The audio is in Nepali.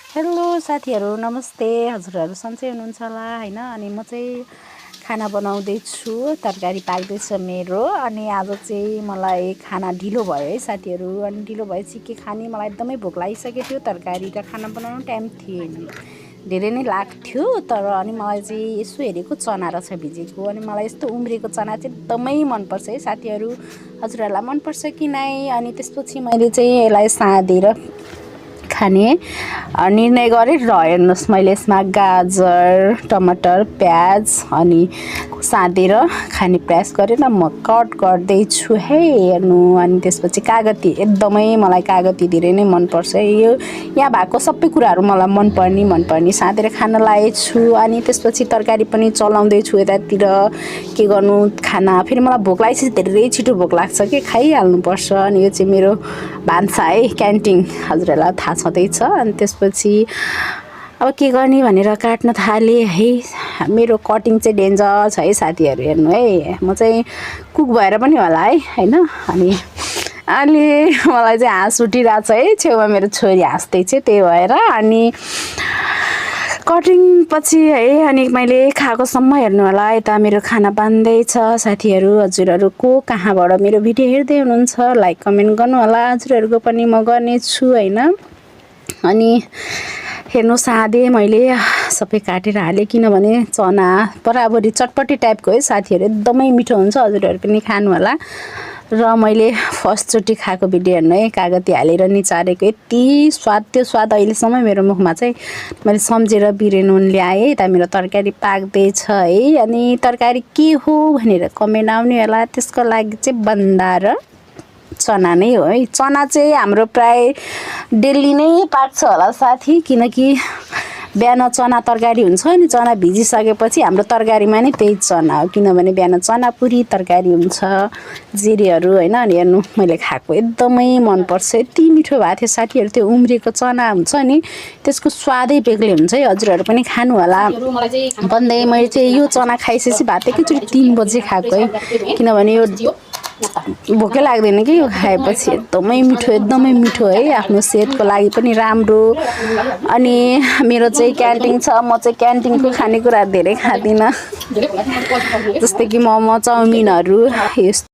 हेलो साथीहरू नमस्ते। हजुरहरू सन्चै हुनुहुन्छ होला हैन। अनि म चाहिँ खाना बनाउँदैछु, तरकारी पाक्दैछ मेरो। अनि आज चाहिँ मलाई खाना ढिलो भयो है साथीहरू। अनि ढिलो भएपछि के खाने, मलाई एकदमै भोक लागिसकेको थियो। तरकारी र खाना बनाउनु टाइम थिएन, धेरै नै लाग्थ्यो। तर अनि मलाई चाहिँ यसो हेरेको चना रहेछ भिजेको। अनि मलाई यस्तो उम्रेको चना चाहिँ एकदमै मनपर्छ है साथीहरू। हजुरहरूलाई मनपर्छ कि नै? अनि त्यसपछि मैले चाहिँ यसलाई साँधेर खाने निर्णय गरेँ र हेर्नुहोस् मैले यसमा गाजर, टमाटर, प्याज अनि साँधेर खाने प्रयास गरेर म कट गर्दैछु है। हेर्नु, अनि त्यसपछि कागती, एकदमै मलाई कागती धेरै नै मनपर्छ। यो यहाँ भएको सबै कुराहरू मलाई मनपर्ने साँधेर खान लागेछु। अनि त्यसपछि तरकारी पनि चलाउँदैछु यतातिर। के गर्नु, खाना फेरि मलाई भोक लागेपछि धेरै छिटो भोक लाग्छ कि खाइहाल्नुपर्छ। अनि यो चाहिँ मेरो भान्सा है, क्यान्टिन, हजुरहरूलाई थाहा छँदैछ। अनि त्यसपछि अब के गर्ने भनेर काट्न थालेँ है। मेरो कटिङ चाहिँ डेन्जर छ है साथीहरू। हेर्नु है, म चाहिँ कुक भएर पनि होला है हैन। अनि अहिले मलाई चाहिँ हाँस उठिरहेको छ है, छेउमा मेरो छोरी हाँस्दैछ त्यही भएर। अनि कटिङ पछि है, अनि मैले खाएकोसम्म हेर्नु होला। यता मेरो खाना बन्दैछ साथीहरू। हजुरहरू को कहाँबाट मेरो भिडियो हेर्दै हुनुहुन्छ लाइक कमेन्ट गर्नु होला। हजुरहरूको पनि म गर्नेछु हैन। अनि हेर्नु, साँधे मैले सबै काटेर हालेँ, किनभने चना बराबरी चटपटी टाइपको है साथीहरू, एकदमै मिठो हुन्छ। हजुरहरू पनि खानु होला। र मैले फर्स्टचोटि खाएको भिडियो हेर्नु है, कागती हालेर निचारेको, यति स्वाद, त्यो स्वाद अहिलेसम्म मेरो मुखमा चाहिँ मैले सम्झेर बिरे नुन ल्याएँ। यता मेरो तरकारी पाक्दैछ है। अनि तरकारी के हो भनेर कमेन्ट आउने होला। त्यसको लागि चाहिँ बन्दा र चना नै हो है। चना चाहिँ हाम्रो प्राय डेली नै पाक्छ होला साथी, किनकि बिहान चना तरकारी हुन्छ। अनि चना भिजिसकेपछि हाम्रो तरकारीमा नै त्यही चना हो, किनभने बिहान चना पुरी तरकारी हुन्छ, जिरेहरू हैन। अनि हेर्नु, मैले खाएको एकदमै मनपर्छ, यति मिठो भएको थियो साथीहरू। त्यो उम्रेको चना हुन्छ नि, त्यसको स्वादै बेग्लै हुन्छ है। हजुरहरू पनि खानु होला। भन्दै मैले चाहिँ यो चना खाइसकेपछि भात एकैचोटि 3 बजे खाएको है, किनभने यो भोकै लाग्दैन कि यो खाएपछि। एकदमै मिठो है, आफ्नो सेहतको लागि पनि राम्रो। अनि मेरो चाहिँ क्यान्टिन छ, म चाहिँ क्यान्टिनको खानेकुराहरू धेरै खाँदिनँ, जस्तै कि मोमो, चाउमिनहरू, यस्तो